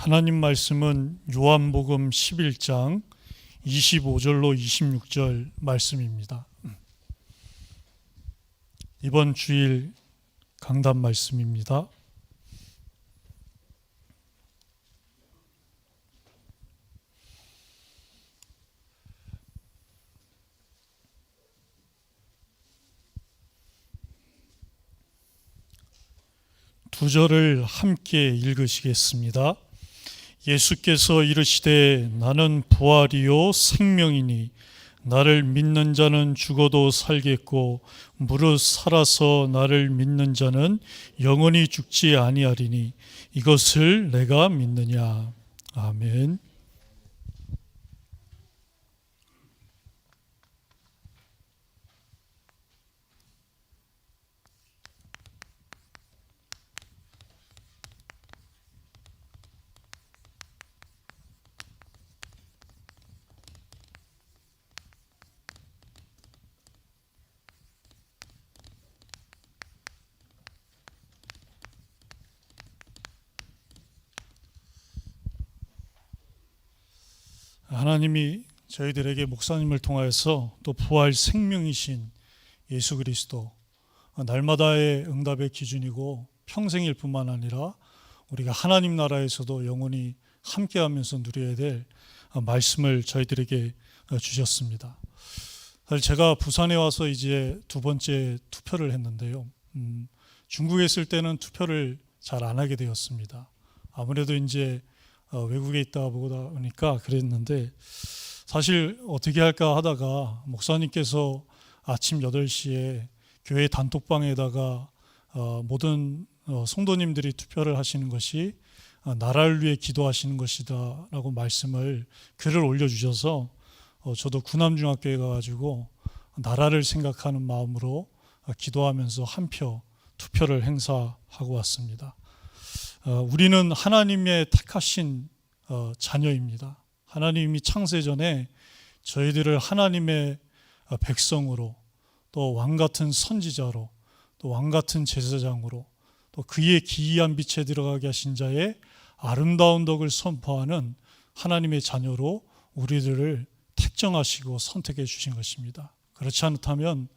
하나님 말씀은 요한복음 11장 25절로 26절 말씀입니다. 이번 주일 강단 말씀입니다. 두 절을 함께 읽으시겠습니다. 예수께서 이르시되 나는 부활이요 생명이니 나를 믿는 자는 죽어도 살겠고 무릇 살아서 나를 믿는 자는 영원히 죽지 아니하리니 이것을 내가 믿느냐. 아멘. 하나님이 저희들에게 목사님을 통하여서 또 부활 생명이신 예수 그리스도, 날마다의 응답의 기준이고 평생일 뿐만 아니라 우리가 하나님 나라에서도 영원히 함께하면서 누려야 될 말씀을 저희들에게 주셨습니다. 사실 제가 부산에 와서 이제 두 번째 투표를 했는데요. 중국에 있을 때는 투표를 잘 안 하게 되었습니다. 아무래도 이제 외국에 있다 보니까 그랬는데, 사실 어떻게 할까 하다가 목사님께서 아침 8시에 교회 단톡방에다가 모든 성도님들이 투표를 하시는 것이 나라를 위해 기도하시는 것이다 라고 글을 올려주셔서 저도 구남중학교에 가가지고 나라를 생각하는 마음으로 기도하면서 한 표 투표를 행사하고 왔습니다. 우리는 하나님의 택하신 자녀입니다. 하나님이 창세전에 저희들을 하나님의 백성으로, 또 왕같은 선지자로, 또 왕같은 제사장으로, 또 그의 기이한 빛에 들어가게 하신 자의 아름다운 덕을 선포하는 하나님의 자녀로 우리들을 택정하시고 선택해 주신 것입니다. 그렇지 않다면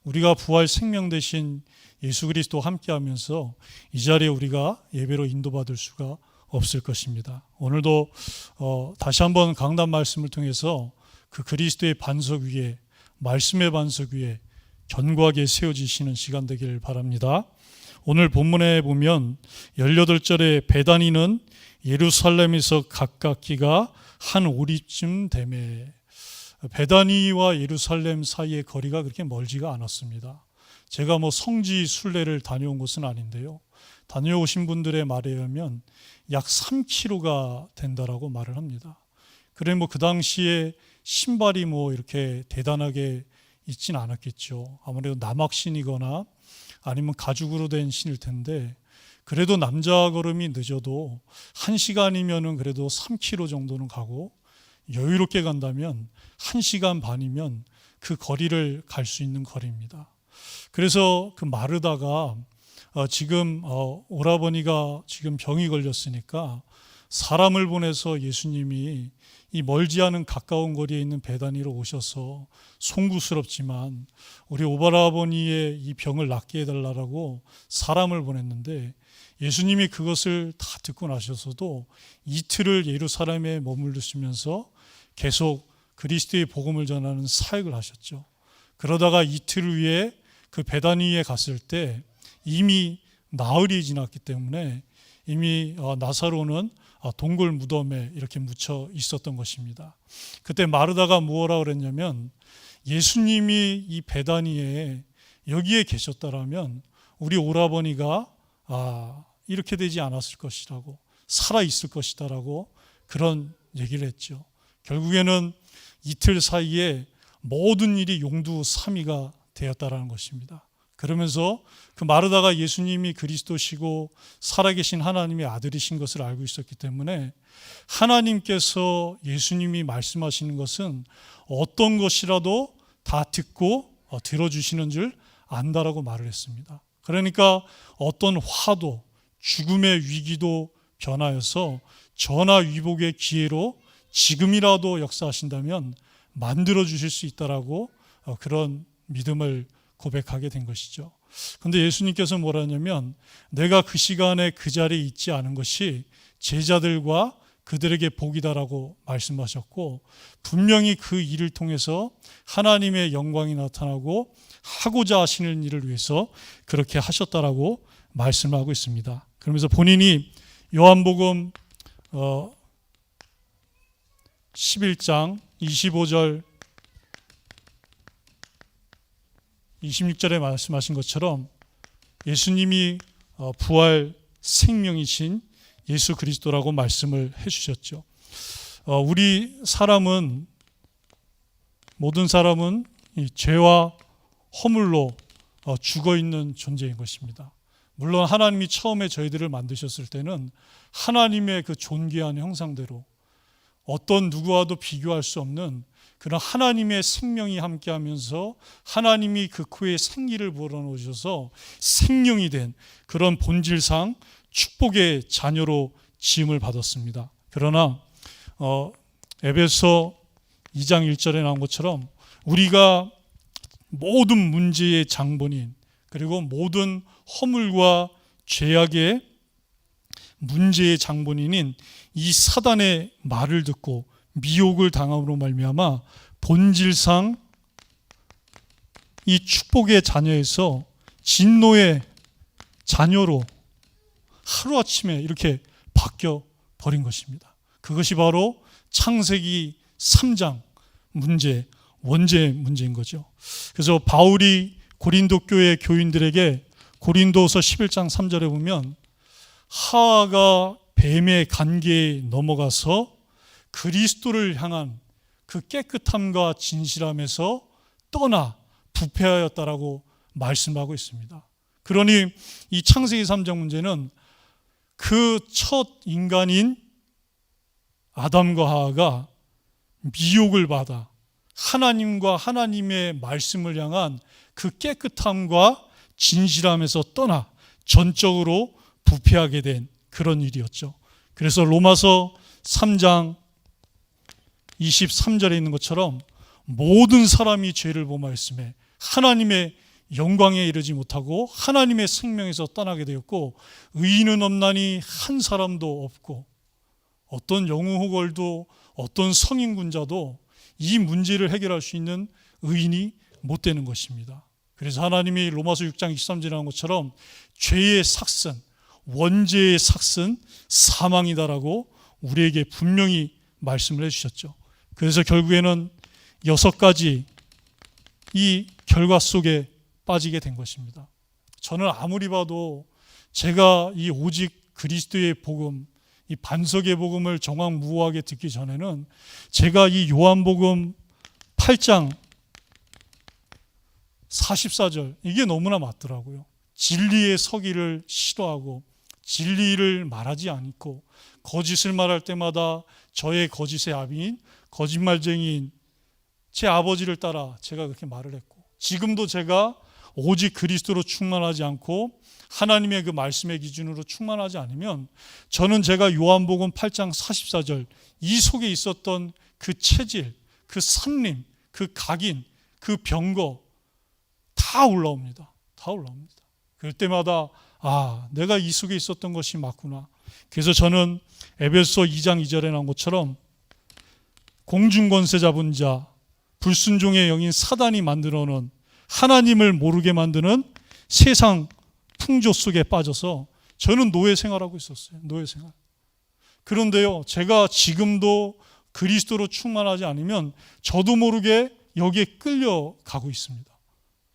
우리가 부활 생명 되신 예수 그리스도와 함께하면서 이 자리에 우리가 예배로 인도받을 수가 없을 것입니다. 오늘도 다시 한번 강단 말씀을 통해서 그 그리스도의 반석 위에, 말씀의 반석 위에 견고하게 세워지시는 시간 되기를 바랍니다. 오늘 본문에 보면 18절에 베다니는 예루살렘에서 가깝기가 한 오리쯤 되매. 베다니와 예루살렘 사이의 거리가 그렇게 멀지가 않았습니다. 제가 성지 순례를 다녀온 것은 아닌데요, 다녀오신 분들의 말에 의하면 약 3km가 된다라고 말을 합니다. 그래 그 당시에 신발이 이렇게 대단하게 있진 않았겠죠. 아무래도 남악신이거나 아니면 가죽으로 된 신일 텐데, 그래도 남자 걸음이 늦어도 1시간이면은 그래도 3km 정도는 가고, 여유롭게 간다면 1시간 반이면 그 거리를 갈 수 있는 거리입니다. 그래서 그 마르다가 지금 오라버니가 지금 병이 걸렸으니까 사람을 보내서 예수님이 이 멀지 않은 가까운 거리에 있는 베다니로 오셔서 송구스럽지만 우리 오라버니의 이 병을 낫게 해달라고 사람을 보냈는데, 예수님이 그것을 다 듣고 나셔서도 이틀을 예루살렘에 머무르시면서 계속 그리스도의 복음을 전하는 사역을 하셨죠. 그러다가 이틀 후에 그 베다니에 갔을 때 이미 나흘이 지났기 때문에 이미 나사로는 동굴 무덤에 이렇게 묻혀 있었던 것입니다. 그때 마르다가 뭐라 그랬냐면, 예수님이 이 베다니에 여기에 계셨다라면 우리 오라버니가 이렇게 되지 않았을 것이라고, 살아 있을 것이다라고 그런 얘기를 했죠. 결국에는 이틀 사이에 모든 일이 용두사미가 되었다라는 것입니다. 그러면서 그 마르다가 예수님이 그리스도시고 살아계신 하나님의 아들이신 것을 알고 있었기 때문에 하나님께서 예수님이 말씀하시는 것은 어떤 것이라도 다 듣고 들어주시는 줄 안다라고 말을 했습니다. 그러니까 어떤 화도, 죽음의 위기도 변하여서 전화위복의 기회로 지금이라도 역사하신다면 만들어 주실 수 있다라고 그런 믿음을 고백하게 된 것이죠. 그런데 예수님께서 뭐라 하냐면 내가 그 시간에 그 자리에 있지 않은 것이 제자들과 그들에게 복이다라고 말씀하셨고, 분명히 그 일을 통해서 하나님의 영광이 나타나고 하고자 하시는 일을 위해서 그렇게 하셨다라고 말씀하고 있습니다. 그러면서 본인이 요한복음 11장 25절 26절에 말씀하신 것처럼 예수님이 부활 생명이신 예수 그리스도라고 말씀을 해주셨죠. 우리 사람은, 모든 사람은 이 죄와 허물로 죽어있는 존재인 것입니다. 물론 하나님이 처음에 저희들을 만드셨을 때는 하나님의 그 존귀한 형상대로 어떤 누구와도 비교할 수 없는 그런 하나님의 생명이 함께하면서 하나님이 그 코에 생기를 불어넣으셔서 생명이 된 그런 본질상 축복의 자녀로 지음을 받았습니다. 그러나 에베소 2장 1절에 나온 것처럼 우리가 모든 문제의 장본인, 그리고 모든 허물과 죄악의 문제의 장본인인 이 사단의 말을 듣고 미혹을 당함으로 말미암아 본질상 이 축복의 자녀에서 진노의 자녀로 하루아침에 이렇게 바뀌어 버린 것입니다. 그것이 바로 창세기 3장 문제, 원죄의 문제인 거죠. 그래서 바울이 고린도 교회 교인들에게 고린도서 11장 3절에 보면 하와가 뱀의 관계에 넘어가서 그리스도를 향한 그 깨끗함과 진실함에서 떠나 부패하였다라고 말씀하고 있습니다. 그러니 이 창세기 3장 문제는 그 첫 인간인 아담과 하와가 미혹을 받아 하나님과 하나님의 말씀을 향한 그 깨끗함과 진실함에서 떠나 전적으로 부패하게 된 그런 일이었죠. 그래서 로마서 3장 23절에 있는 것처럼 모든 사람이 죄를 범하였음에 하나님의 영광에 이르지 못하고 하나님의 생명에서 떠나게 되었고 의인은 없나니 한 사람도 없고, 어떤 영우호걸도 어떤 성인군자도 이 문제를 해결할 수 있는 의인이 못 되는 것입니다. 그래서 하나님이 로마서 6장 23절에 나온 것처럼 죄의 삭슨, 원죄의 삭슨 사망이다라고 우리에게 분명히 말씀을 해주셨죠. 그래서 결국에는 6가지 이 결과 속에 빠지게 된 것입니다. 저는 아무리 봐도 제가 이 오직 그리스도의 복음, 이 반석의 복음을 정확무호하게 듣기 전에는 제가 이 요한복음 8장 44절 이게 너무나 맞더라고요. 진리의 서기를 싫어하고 진리를 말하지 않고 거짓을 말할 때마다 저의 거짓의 아비인 거짓말쟁이인 제 아버지를 따라 제가 그렇게 말을 했고, 지금도 제가 오직 그리스도로 충만하지 않고 하나님의 그 말씀의 기준으로 충만하지 않으면 저는 제가 요한복음 8장 44절 이 속에 있었던 그 체질, 그 산림, 그 각인, 그 병거 다 올라옵니다. 다 올라옵니다. 그럴 때마다 내가 이 속에 있었던 것이 맞구나. 그래서 저는 에베소 2장 2절에 나온 것처럼 공중권세 잡은 자, 불순종의 영인 사단이 만들어 놓은 하나님을 모르게 만드는 세상 풍조 속에 빠져서 저는 노예 생활하고 있었어요. 노예 생활. 그런데요, 제가 지금도 그리스도로 충만하지 않으면 저도 모르게 여기에 끌려가고 있습니다.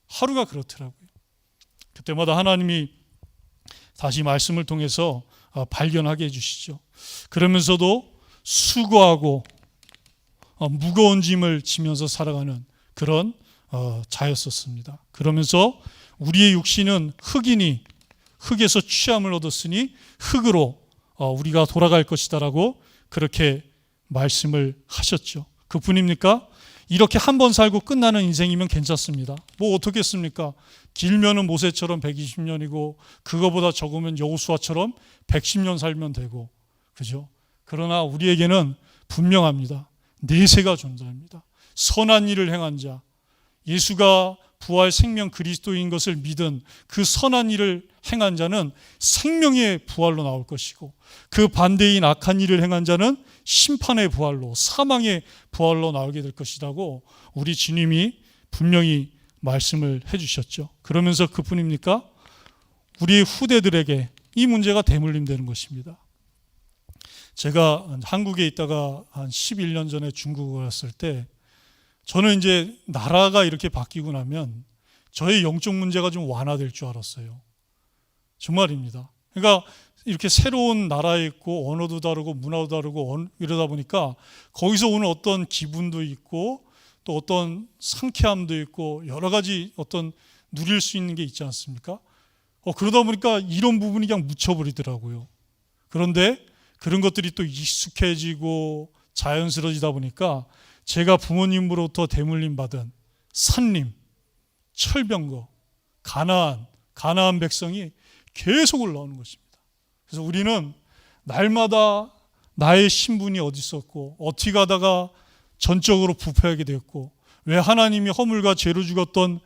하루가 그렇더라고요. 그때마다 하나님이 다시 말씀을 통해서 발견하게 해주시죠. 그러면서도 수고하고 무거운 짐을 지면서 살아가는 그런 자였었습니다. 그러면서 우리의 육신은 흙이니 흙에서 취함을 얻었으니 흙으로 우리가 돌아갈 것이다라고 그렇게 말씀을 하셨죠. 그뿐입니까? 이렇게 한 번 살고 끝나는 인생이면 괜찮습니다. 뭐 어떻겠습니까? 길면은 모세처럼 120년이고 그거보다 적으면 여호수아처럼 110년 살면 되고, 그죠? 그러나 우리에게는 분명합니다. 내세가 존재합니다. 선한 일을 행한 자, 예수가 부활 생명 그리스도인 것을 믿은 그 선한 일을 행한 자는 생명의 부활로 나올 것이고, 그 반대인 악한 일을 행한 자는 심판의 부활로, 사망의 부활로 나오게 될 것이라고 우리 주님이 분명히 말씀을 해주셨죠. 그러면서 그뿐입니까? 우리 후대들에게 이 문제가 대물림되는 것입니다. 제가 한국에 있다가 한 11년 전에 중국을 갔을 때, 저는 이제 나라가 이렇게 바뀌고 나면 저의 영적 문제가 좀 완화될 줄 알았어요. 정말입니다. 그러니까 이렇게 새로운 나라에 있고 언어도 다르고 문화도 다르고 이러다 보니까 거기서 오는 어떤 기분도 있고 또 어떤 상쾌함도 있고 여러 가지 어떤 누릴 수 있는 게 있지 않습니까? 그러다 보니까 이런 부분이 그냥 묻혀버리더라고요. 그런데 그런 것들이 또 익숙해지고 자연스러워지다 보니까 제가 부모님으로부터 대물림 받은 산림, 철병거, 가나안 백성이 계속 올라오는 것입니다. 그래서 우리는 날마다 나의 신분이 어디 있었고 어떻게 가다가 전적으로 부패하게 되었고 왜 하나님이 허물과 죄로 죽었던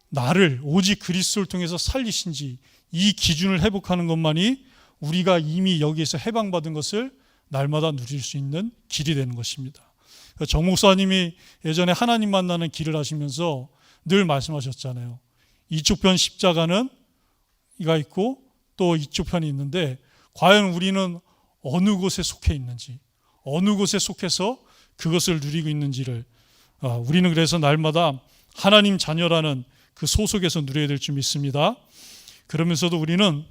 나를 오직 그리스도를 통해서 살리신지, 이 기준을 회복하는 것만이 우리가 이미 여기에서 해방받은 것을 날마다 누릴 수 있는 길이 되는 것입니다. 정 목사님이 예전에 하나님 만나는 길을 하시면서 늘 말씀하셨잖아요. 이쪽 편 십자가는 이가 있고 또 이쪽 편이 있는데 과연 우리는 어느 곳에 속해 있는지, 어느 곳에 속해서 그것을 누리고 있는지를 우리는 그래서 날마다 하나님 자녀라는 그 소속에서 누려야 될 줄 믿습니다. 그러면서도 우리는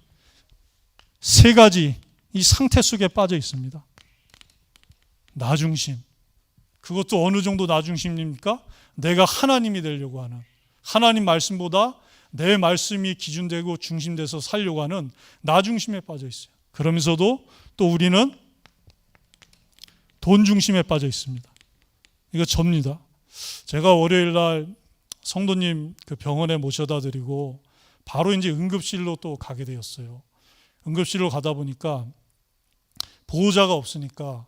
세 가지 이 상태 속에 빠져 있습니다. 나중심. 그것도 어느 정도 나중심입니까? 내가 하나님이 되려고 하는, 하나님 말씀보다 내 말씀이 기준되고 중심돼서 살려고 하는 나중심에 빠져 있어요. 그러면서도 또 우리는 돈 중심에 빠져 있습니다. 이거 접니다. 제가 월요일 날 성도님 그 병원에 모셔다 드리고 바로 이제 응급실로 또 가게 되었어요. 응급실로 가다 보니까 보호자가 없으니까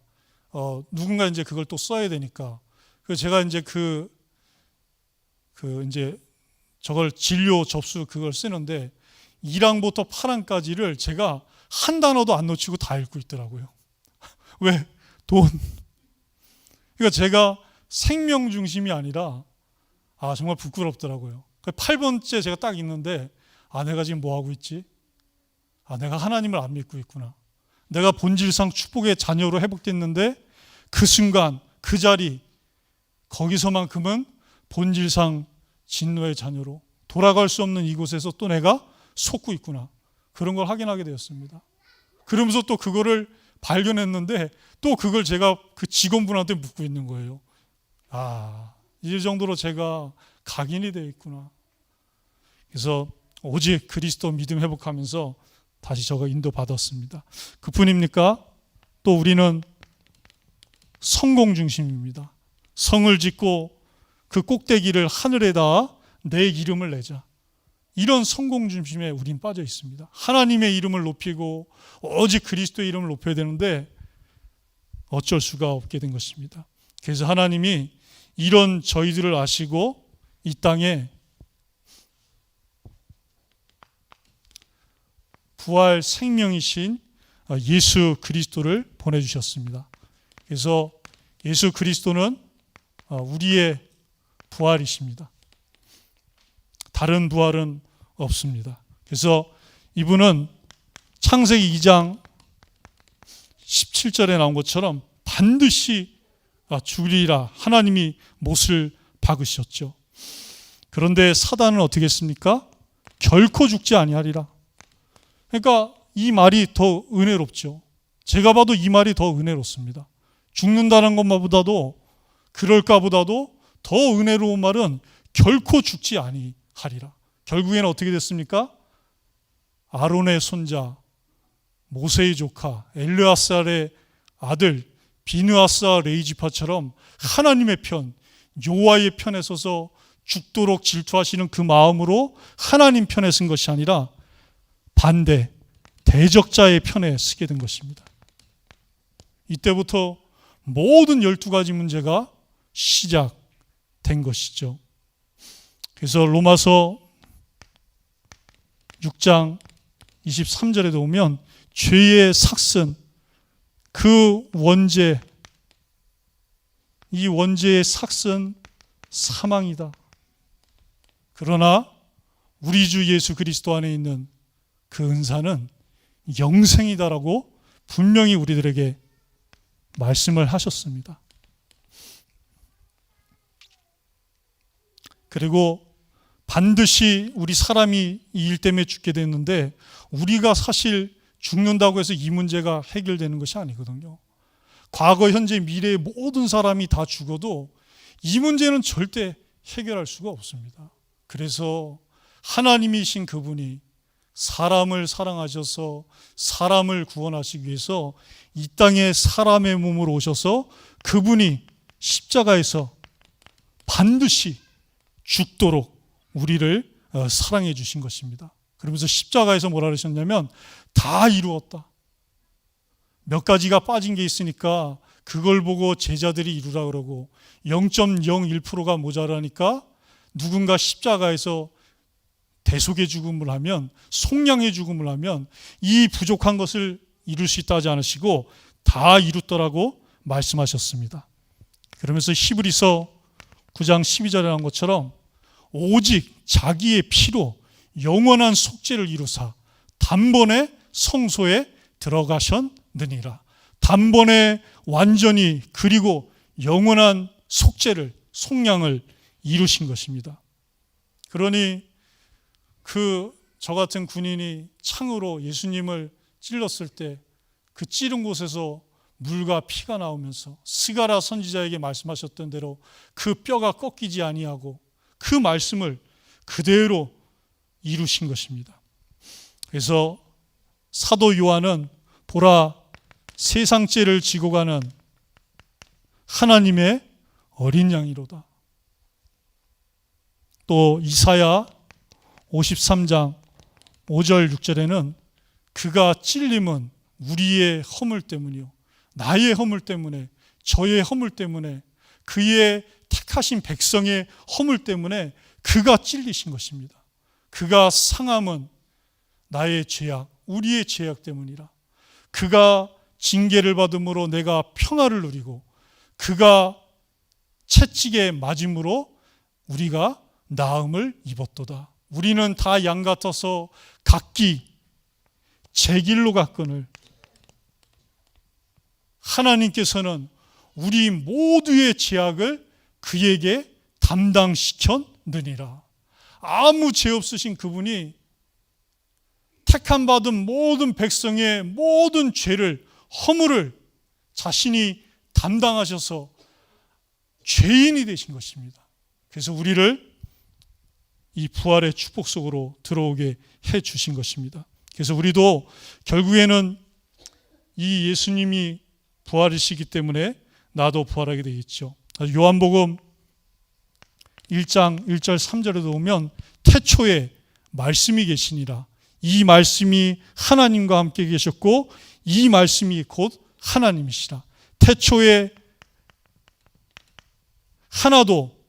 누군가 이제 그걸 또 써야 되니까 제가 이제 이제 저걸 진료 접수 그걸 쓰는데 1항부터 8항까지를 제가 한 단어도 안 놓치고 다 읽고 있더라고요. 왜? 돈. 그러니까 제가 생명 중심이 아니라 정말 부끄럽더라고요. 8번째 제가 딱 읽는데 내가 지금 뭐 하고 있지? 내가 하나님을 안 믿고 있구나. 내가 본질상 축복의 자녀로 회복됐는데 그 순간 그 자리 거기서만큼은 본질상 진노의 자녀로 돌아갈 수 없는 이곳에서 또 내가 속고 있구나. 그런 걸 확인하게 되었습니다. 그러면서 또 그거를 발견했는데 또 그걸 제가 그 직원분한테 묻고 있는 거예요. 이 정도로 제가 각인이 되어 있구나. 그래서 오직 그리스도 믿음 회복하면서 다시 저가 인도받았습니다. 그뿐입니까? 또 우리는 성공 중심입니다. 성을 짓고 그 꼭대기를 하늘에다 내 이름을 내자. 이런 성공 중심에 우린 빠져 있습니다. 하나님의 이름을 높이고 오직 그리스도의 이름을 높여야 되는데 어쩔 수가 없게 된 것입니다. 그래서 하나님이 이런 저희들을 아시고 이 땅에 부활 생명이신 예수 그리스도를 보내주셨습니다. 그래서 예수 그리스도는 우리의 부활이십니다. 다른 부활은 없습니다. 그래서 이분은 창세기 2장 17절에 나온 것처럼 반드시 죽으리라 하나님이 못을 박으셨죠. 그런데 사단은 어떻게 했습니까? 결코 죽지 아니하리라. 그러니까 이 말이 더 은혜롭죠. 제가 봐도 이 말이 더 은혜롭습니다. 죽는다는 것보다도 그럴까 보다도 더 은혜로운 말은 결코 죽지 아니하리라. 결국에는 어떻게 됐습니까? 아론의 손자, 모세의 조카, 엘르아살의 아들 비느하스와 레이지파처럼 하나님의 편, 여호와의 편에 서서 죽도록 질투하시는 그 마음으로 하나님 편에 쓴 것이 아니라 반대, 대적자의 편에 쓰게 된 것입니다. 이때부터 모든 12가지 문제가 시작된 것이죠. 그래서 로마서 6장 23절에도 보면 죄의 삭슨, 그 원죄, 이 원죄의 삭슨 사망이다. 그러나 우리 주 예수 그리스도 안에 있는 그 은사는 영생이다라고 분명히 우리들에게 말씀을 하셨습니다. 그리고 반드시 우리 사람이 이 일 때문에 죽게 됐는데 우리가 사실 죽는다고 해서 이 문제가 해결되는 것이 아니거든요. 과거, 현재, 미래의 모든 사람이 다 죽어도 이 문제는 절대 해결할 수가 없습니다. 그래서 하나님이신 그분이 사람을 사랑하셔서 사람을 구원하시기 위해서 이 땅에 사람의 몸으로 오셔서 그분이 십자가에서 반드시 죽도록 우리를 사랑해 주신 것입니다. 그러면서 십자가에서 뭐라 그러셨냐면 다 이루었다. 몇 가지가 빠진 게 있으니까 그걸 보고 제자들이 이루라 그러고 0.01%가 모자라니까 누군가 십자가에서 대속의 죽음을 하면, 속량의 죽음을 하면 이 부족한 것을 이룰 수 있다 하지 않으시고 다 이뤘더라고 말씀하셨습니다. 그러면서 히브리서 9장 12절에 한 것처럼 오직 자기의 피로 영원한 속죄를 이루사 단번에 성소에 들어가셨느니라. 단번에 완전히 그리고 영원한 속죄를, 속량을 이루신 것입니다. 그러니 저 같은 군인이 창으로 예수님을 찔렀을 때 그 찌른 곳에서 물과 피가 나오면서 스가랴 선지자에게 말씀하셨던 대로 그 뼈가 꺾이지 아니하고 그 말씀을 그대로 이루신 것입니다. 그래서 사도 요한은 보라, 세상 죄를 지고 가는 하나님의 어린 양이로다. 또 이사야 53장 5절 6절에는 그가 찔림은 우리의 허물 때문이요, 나의 허물 때문에, 저의 허물 때문에, 그의 택하신 백성의 허물 때문에 그가 찔리신 것입니다. 그가 상함은 나의 죄악, 우리의 죄악 때문이라. 그가 징계를 받음으로 내가 평화를 누리고 그가 채찍에 맞음으로 우리가 나음을 입었도다. 우리는 다 양 같아서 각기 제 길로 갔거늘 하나님께서는 우리 모두의 죄악을 그에게 담당시켰느니라. 아무 죄 없으신 그분이 택함 받은 모든 백성의 모든 죄를, 허물을 자신이 담당하셔서 죄인이 되신 것입니다. 그래서 우리를 이 부활의 축복 속으로 들어오게 해 주신 것입니다. 그래서 우리도 결국에는 이 예수님이 부활이시기 때문에 나도 부활하게 되겠죠. 요한복음 1장 1절 3절에도 보면 태초에 말씀이 계시니라. 이 말씀이 하나님과 함께 계셨고 이 말씀이 곧 하나님이시라. 태초에 하나도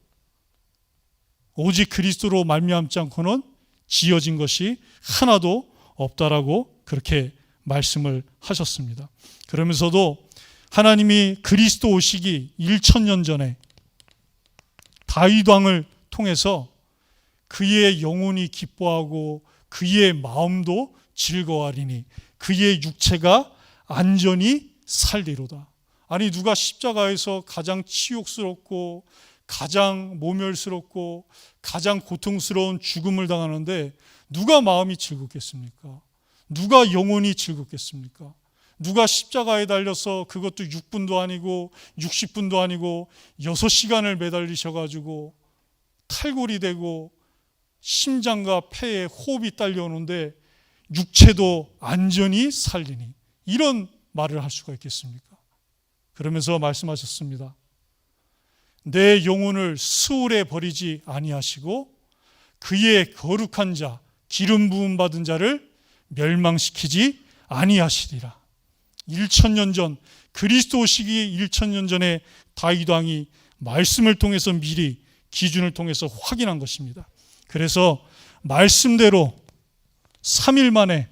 오직 그리스도로 말미암지 않고는 지어진 것이 하나도 없다라고 그렇게 말씀을 하셨습니다. 그러면서도 하나님이 그리스도 오시기 1000년 전에 다윗 왕을 통해서 그의 영혼이 기뻐하고 그의 마음도 즐거워하리니 그의 육체가 안전히 살리로다. 아니, 누가 십자가에서 가장 치욕스럽고 가장 모멸스럽고 가장 고통스러운 죽음을 당하는데 누가 마음이 즐겁겠습니까? 누가 영혼이 즐겁겠습니까? 누가 십자가에 달려서 그것도 6분도 아니고 60분도 아니고 6시간을 매달리셔가지고 탈골이 되고 심장과 폐에 호흡이 딸려오는데 육체도 안전히 살리니, 이런 말을 할 수가 있겠습니까? 그러면서 말씀하셨습니다. 내 영혼을 수월에 버리지 아니하시고 그의 거룩한 자, 기름 부음 받은 자를 멸망시키지 아니하시리라. 1000년 전, 그리스도 오시기 1000년 전에 다윗 왕이 말씀을 통해서 미리 기준을 통해서 확인한 것입니다. 그래서 말씀대로 3일 만에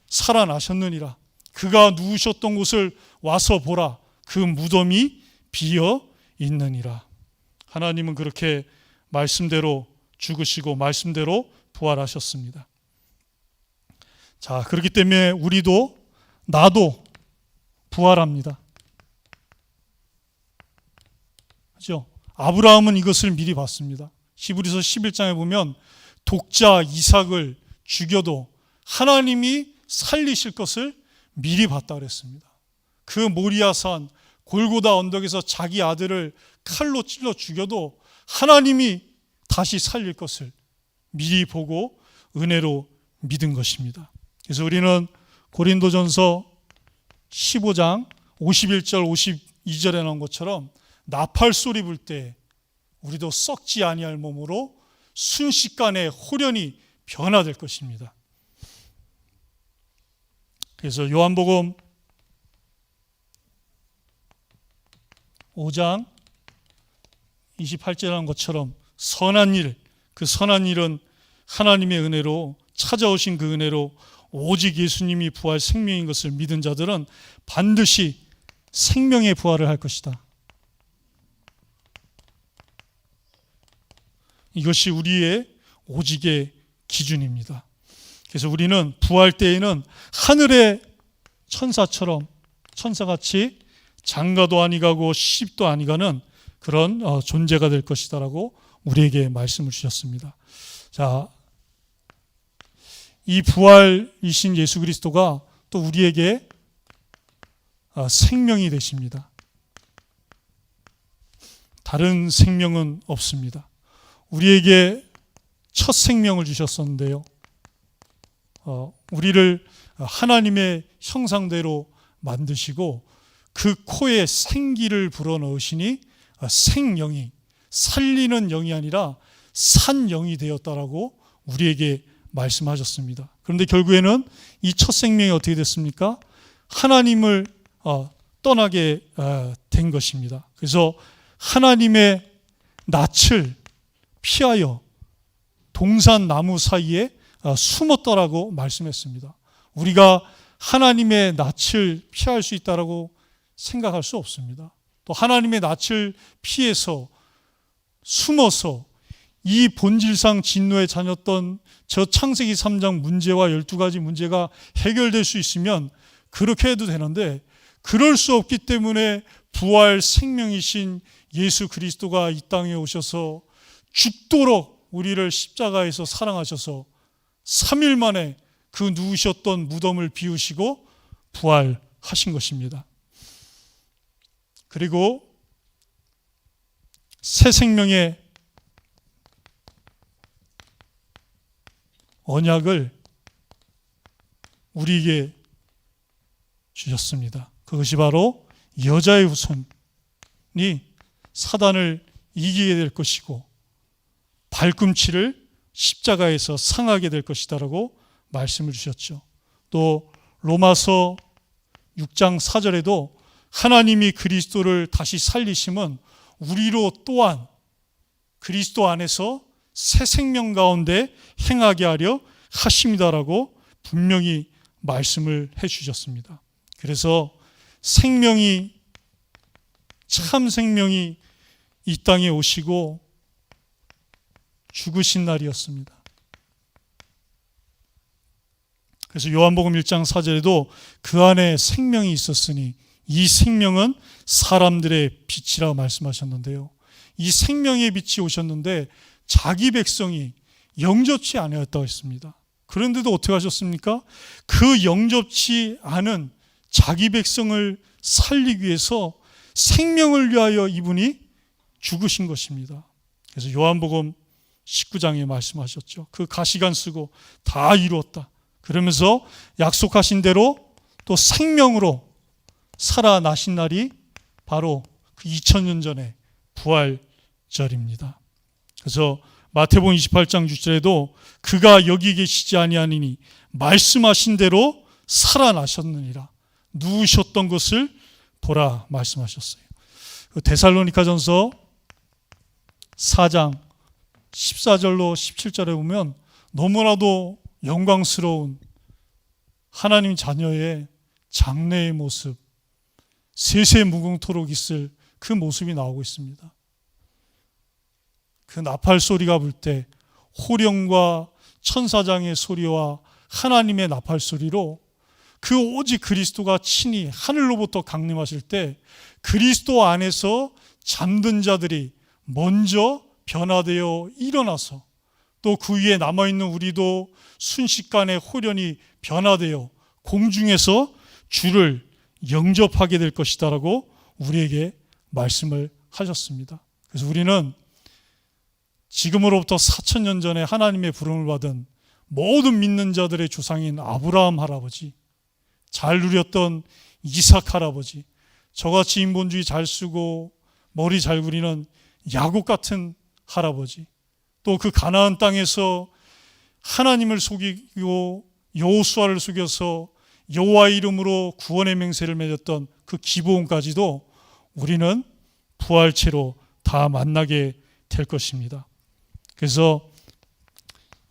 살아나셨느니라. 그가 누우셨던 곳을 와서 보라. 그 무덤이 비어 있느니라. 하나님은 그렇게 말씀대로 죽으시고 말씀대로 부활하셨습니다. 자, 그렇기 때문에 우리도, 나도 부활합니다. 그렇죠? 아브라함은 이것을 미리 봤습니다. 히브리서 11장에 보면 독자 이삭을 죽여도 하나님이 살리실 것을 미리 봤다 그랬습니다. 그 모리아산 골고다 언덕에서 자기 아들을 칼로 찔러 죽여도 하나님이 다시 살릴 것을 미리 보고 은혜로 믿은 것입니다. 그래서 우리는 고린도전서 15장 51절 52절에 나온 것처럼 나팔 소리 불 때 우리도 썩지 아니할 몸으로 순식간에 홀연히 변화될 것입니다. 그래서 요한복음 5장 28절에 나온 것처럼 선한 일, 그 선한 일은 하나님의 은혜로 찾아오신 그 은혜로 오직 예수님이 부활 생명인 것을 믿은 자들은 반드시 생명의 부활을 할 것이다. 이것이 우리의 오직의 기준입니다. 그래서 우리는 부활 때에는 하늘의 천사처럼, 천사같이 장가도 아니가고 시집도 아니가는 그런 존재가 될 것이다라고 우리에게 말씀을 주셨습니다. 자, 이 부활이신 예수 그리스도가 또 우리에게 생명이 되십니다. 다른 생명은 없습니다. 우리에게 첫 생명을 주셨었는데요. 우리를 하나님의 형상대로 만드시고 그 코에 생기를 불어넣으시니 생영이, 살리는 영이 아니라 산영이 되었다라고 우리에게 말씀하셨습니다. 그런데 결국에는 이 첫 생명이 어떻게 됐습니까? 하나님을 떠나게 된 것입니다. 그래서 하나님의 낯을 피하여 동산 나무 사이에 숨었다라고 말씀했습니다. 우리가 하나님의 낯을 피할 수 있다라고 생각할 수 없습니다. 또 하나님의 낯을 피해서 숨어서 이 본질상 진노의 자녀였던 저 창세기 3장 문제와 12가지 문제가 해결될 수 있으면 그렇게 해도 되는데 그럴 수 없기 때문에 부활 생명이신 예수 그리스도가 이 땅에 오셔서 죽도록 우리를 십자가에서 사랑하셔서 3일 만에 그 누우셨던 무덤을 비우시고 부활하신 것입니다. 그리고 새 생명의 언약을 우리에게 주셨습니다. 그것이 바로 여자의 후손이 사단을 이기게 될 것이고 발꿈치를 십자가에서 상하게 될 것이다라고 말씀을 주셨죠. 또 로마서 6장 4절에도 하나님이 그리스도를 다시 살리심은 우리로 또한 그리스도 안에서 새 생명 가운데 행하게 하려 하심이다라고 분명히 말씀을 해주셨습니다. 그래서 생명이, 참 생명이 이 땅에 오시고 죽으신 날이었습니다. 그래서 요한복음 1장 4절에도 그 안에 생명이 있었으니 이 생명은 사람들의 빛이라고 말씀하셨는데요. 이 생명의 빛이 오셨는데 자기 백성이 영접치 아니었다고 했습니다. 그런데도 어떻게 하셨습니까? 그 영접치 않은 자기 백성을 살리기 위해서 생명을 위하여 이분이 죽으신 것입니다. 그래서 요한복음 19장에 말씀하셨죠. 그 가시관 쓰고 다 이루었다. 그러면서 약속하신 대로 또 생명으로 살아나신 날이 바로 그 2000년 전의 부활절입니다. 그래서 마태복음 28장 6절에도 그가 여기 계시지 아니하니니 말씀하신 대로 살아나셨느니라. 누우셨던 것을 보라 말씀하셨어요. 데살로니가전서 4장 14절로 17절에 보면 너무나도 영광스러운 하나님 자녀의 장래의 모습, 세세무궁토록 있을 그 모습이 나오고 있습니다. 그 나팔 소리가 불 때 호령과 천사장의 소리와 하나님의 나팔 소리로 그 오직 그리스도가 친히 하늘로부터 강림하실 때 그리스도 안에서 잠든 자들이 먼저 변화되어 일어나서 또 그 위에 남아있는 우리도 순식간에 호련히 변화되어 공중에서 주를 영접하게 될 것이다라고 우리에게 말씀을 하셨습니다. 그래서 우리는 지금으로부터 4,000년 전에 하나님의 부름을 받은 모든 믿는 자들의 조상인 아브라함 할아버지, 잘 누렸던 이삭 할아버지, 저같이 인본주의 잘 쓰고 머리 잘 굴리는 야곱 같은 할아버지, 또 그 가나안 땅에서 하나님을 속이고 여호수아를 속여서 여호와의 이름으로 구원의 맹세를 맺었던 그 기브온까지도 우리는 부활체로 다 만나게 될 것입니다. 그래서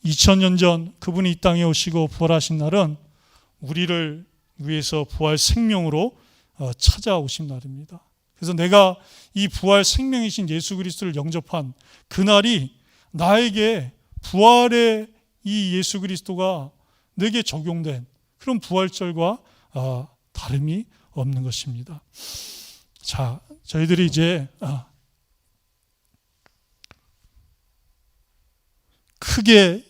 2000년 전 그분이 이 땅에 오시고 부활하신 날은 우리를 위해서 부활 생명으로 찾아오신 날입니다. 그래서 내가 이 부활 생명이신 예수 그리스도를 영접한 그날이 나에게 부활의 이 예수 그리스도가 내게 적용된 그런 부활절과 다름이 없는 것입니다. 자, 저희들이 이제 크게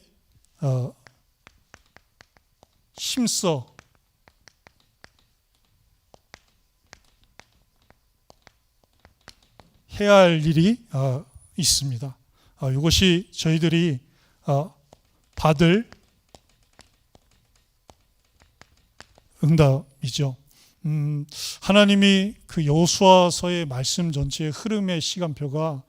힘써 해야 할 일이 있습니다. 이것이 저희들이 받을 응답이죠. 하나님이 그 여호수아서의 말씀 전체의 흐름의 시간표가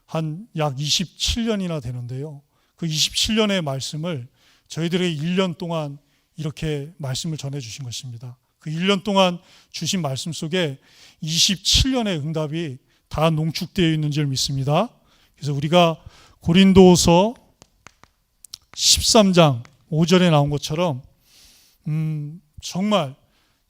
한 약 27년이나 되는데요. 그 27년의 말씀을 저희들에게 1년 동안 이렇게 말씀을 전해주신 것입니다. 그 1년 동안 주신 말씀 속에 27년의 응답이 다 농축되어 있는 줄 믿습니다. 그래서 우리가 고린도서 13장 5절에 나온 것처럼 정말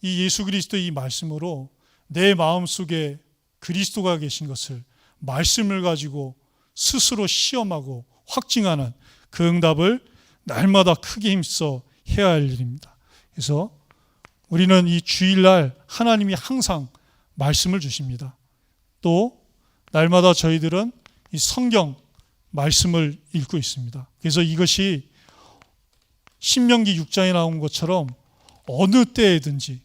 이 예수 그리스도의 이 말씀으로 내 마음속에 그리스도가 계신 것을 말씀을 가지고 스스로 시험하고 확증하는 그 응답을 날마다 크게 힘써 해야 할 일입니다. 그래서 우리는 이 주일날 하나님이 항상 말씀을 주십니다. 또 날마다 저희들은 이 성경 말씀을 읽고 있습니다. 그래서 이것이 신명기 6장에 나온 것처럼 어느 때에든지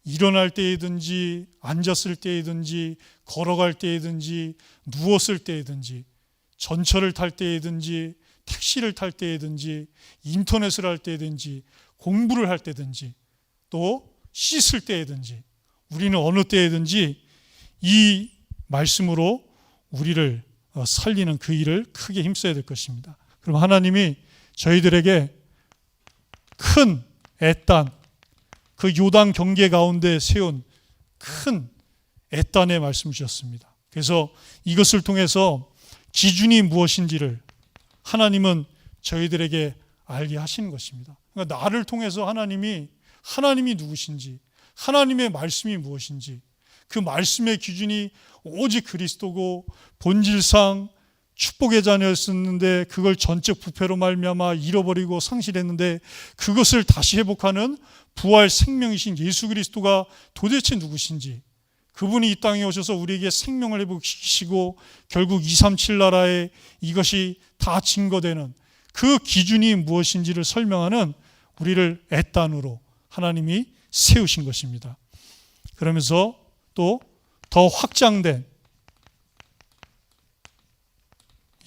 일어날 때이든지 앉았을 때이든지 걸어갈 때이든지 누웠을 때이든지 전철을 탈 때이든지 택시를 탈 때이든지 인터넷을 할 때이든지 공부를 할 때든지 또 씻을 때이든지 우리는 어느 때이든지 이 말씀으로 우리를 살리는 그 일을 크게 힘써야 될 것입니다. 그럼 하나님이 저희들에게 큰 애단, 그 요단 경계 가운데 세운 큰 애단의 말씀 주셨습니다. 그래서 이것을 통해서 기준이 무엇인지를 하나님은 저희들에게 알게 하시는 것입니다. 그러니까 나를 통해서 하나님이 누구신지, 하나님의 말씀이 무엇인지, 그 말씀의 기준이 오직 그리스도고 본질상 축복의 자녀였었는데 그걸 전적 부패로 말미암아 잃어버리고 상실했는데 그것을 다시 회복하는 부활 생명이신 예수 그리스도가 도대체 누구신지, 그분이 이 땅에 오셔서 우리에게 생명을 회복시키시고 결국 237 나라에 이것이 다 증거되는 그 기준이 무엇인지를 설명하는 우리를 애단으로 하나님이 세우신 것입니다. 그러면서 또 더 확장된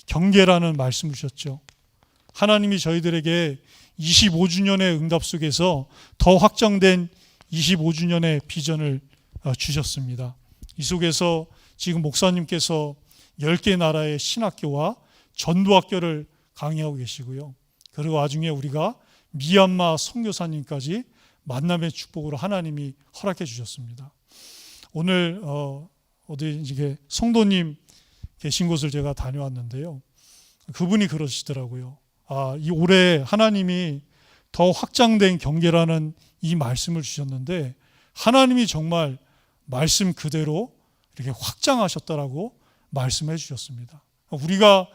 경계라는 말씀을 주셨죠. 하나님이 저희들에게 25주년의 응답 속에서 더 확장된 25주년의 비전을 주셨습니다. 이 속에서 지금 목사님께서 10개 나라의 신학교와 전도학교를 강의하고 계시고요. 그리고 나중에 우리가 미얀마 선교사님까지 만남의 축복으로 하나님이 허락해 주셨습니다. 오늘 어디 이게 성도님 계신 곳을 제가 다녀왔는데요. 그분이 그러시더라고요. 이 올해 하나님이 더 확장된 경계라는 이 말씀을 주셨는데 하나님이 정말 말씀 그대로 이렇게 확장하셨다라고 말씀해 주셨습니다. 우리가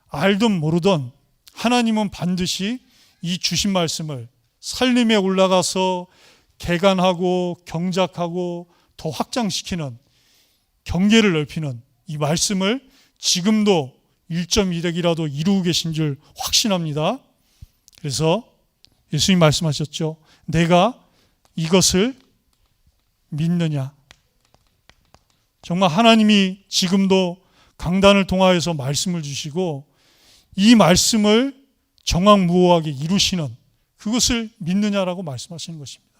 알든 모르든 하나님은 반드시 이 주신 말씀을 살림에 올라가서 개간하고 경작하고 더 확장시키는 경계를 넓히는 이 말씀을 지금도 1.1핵이라도 이루고 계신 줄 확신합니다. 그래서 예수님 말씀하셨죠. 내가 이것을 믿느냐. 정말 하나님이 지금도 강단을 통하여서 말씀을 주시고 이 말씀을 정확무오하게 이루시는 그것을 믿느냐라고 말씀하시는 것입니다.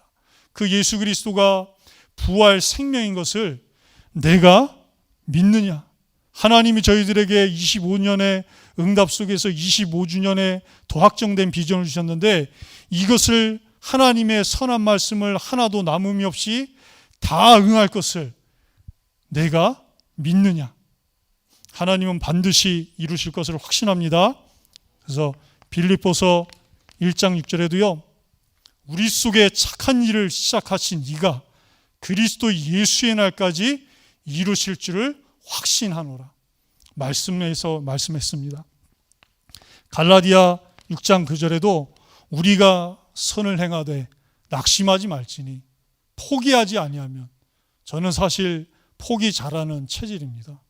그 예수 그리스도가 부활 생명인 것을 내가 믿느냐. 하나님이 저희들에게 25년의 응답 속에서 25주년에 더 확정된 비전을 주셨는데 이것을 하나님의 선한 말씀을 하나도 남음이 없이 다 응할 것을 내가 믿느냐. 하나님은 반드시 이루실 것을 확신합니다. 그래서 빌립보서 1장 6절에도요. 우리 속에 착한 일을 시작하신 이가 그리스도 예수의 날까지 이루실 줄을 확신하노라. 말씀에서 말씀했습니다. 갈라디아 6장 9절에도 우리가 선을 행하되 낙심하지 말지니 포기하지 아니하면 저는 사실 포기 잘하는 체질입니다.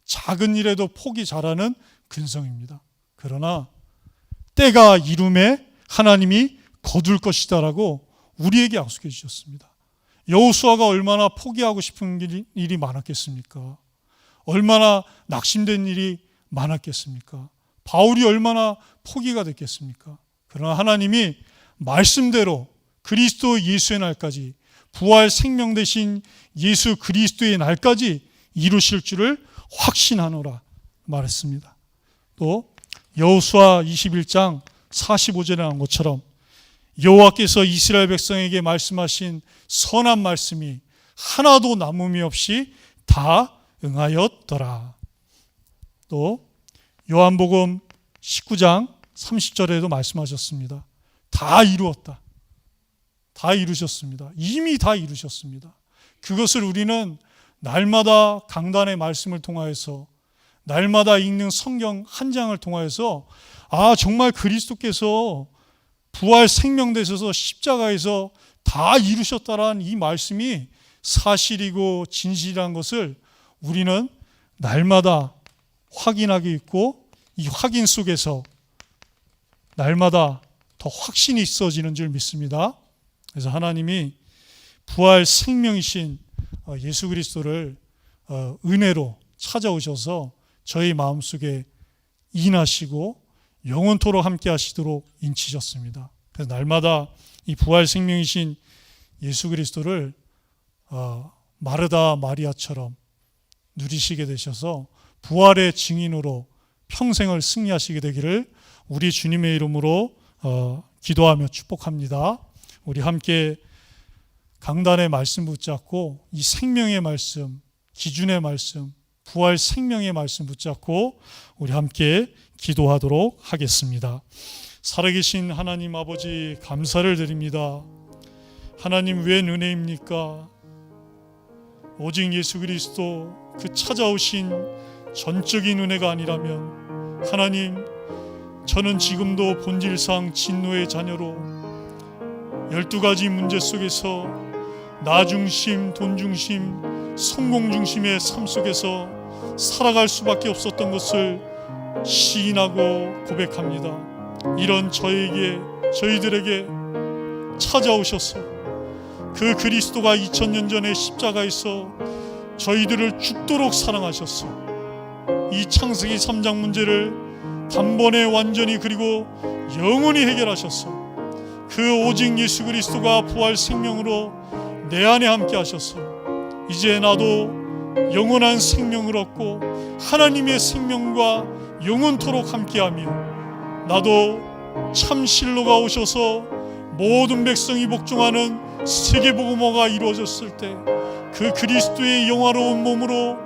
작은 일에도 포기 잘하는 근성입니다. 그러나 때가 이름에 하나님이 거둘 것이다라고 우리에게 약속해 주셨습니다. 여호수아가 얼마나 포기하고 싶은 일이 많았겠습니까? 얼마나 낙심된 일이 많았겠습니까? 바울이 얼마나 포기가 됐겠습니까? 그러나 하나님이 말씀대로 그리스도 예수의 날까지 부활 생명 되신 예수 그리스도의 날까지 이루실 줄을 확신하노라 말했습니다. 또 여호수아 21장 45절에 나온 것처럼 여호와께서 이스라엘 백성에게 말씀하신 선한 말씀이 하나도 남음이 없이 다 응하였더라. 또 요한복음 19장 30절에도 말씀하셨습니다. 다 이루었다. 다 이루셨습니다. 이미 다 이루셨습니다. 그것을 우리는 날마다 강단의 말씀을 통하여서 날마다 읽는 성경 한 장을 통하여서 정말 그리스도께서 부활 생명되셔서 십자가에서 다 이루셨다라는 이 말씀이 사실이고 진실이라는 것을 우리는 날마다 확인하고 있고 이 확인 속에서 날마다 더 확신이 있어지는 줄 믿습니다. 그래서 하나님이 부활 생명이신 예수 그리스도를 은혜로 찾아오셔서 저희 마음속에 인하시고 영원토록 함께 하시도록 인치셨습니다. 그래서 날마다 이 부활 생명이신 예수 그리스도를 마르다 마리아처럼 누리시게 되셔서 부활의 증인으로 평생을 승리하시게 되기를 우리 주님의 이름으로 기도하며 축복합니다. 우리 함께 강단의 말씀 붙잡고 이 생명의 말씀, 기준의 말씀, 부활 생명의 말씀 붙잡고 우리 함께 기도하도록 하겠습니다. 살아계신 하나님 아버지 감사를 드립니다. 하나님 웬 은혜입니까? 오직 예수 그리스도 그 찾아오신 전적인 은혜가 아니라면 하나님 저는 지금도 본질상 진노의 자녀로 12가지 문제 속에서 나 중심, 돈 중심, 성공 중심의 삶 속에서 살아갈 수밖에 없었던 것을 시인하고 고백합니다. 이런 저희들에게 찾아오셔서 그 그리스도가 2000년 전에 십자가에서 저희들을 죽도록 사랑하셨어. 이 창세기 3장 문제를 단번에 완전히 그리고 영원히 해결하셨어. 그 오직 예수 그리스도가 부활 생명으로 내 안에 함께 하셔서 이제 나도 영원한 생명을 얻고 하나님의 생명과 영원토록 함께하며 나도 참 실로가 오셔서 모든 백성이 복종하는 세계복음화가 이루어졌을 때 그 그리스도의 영화로운 몸으로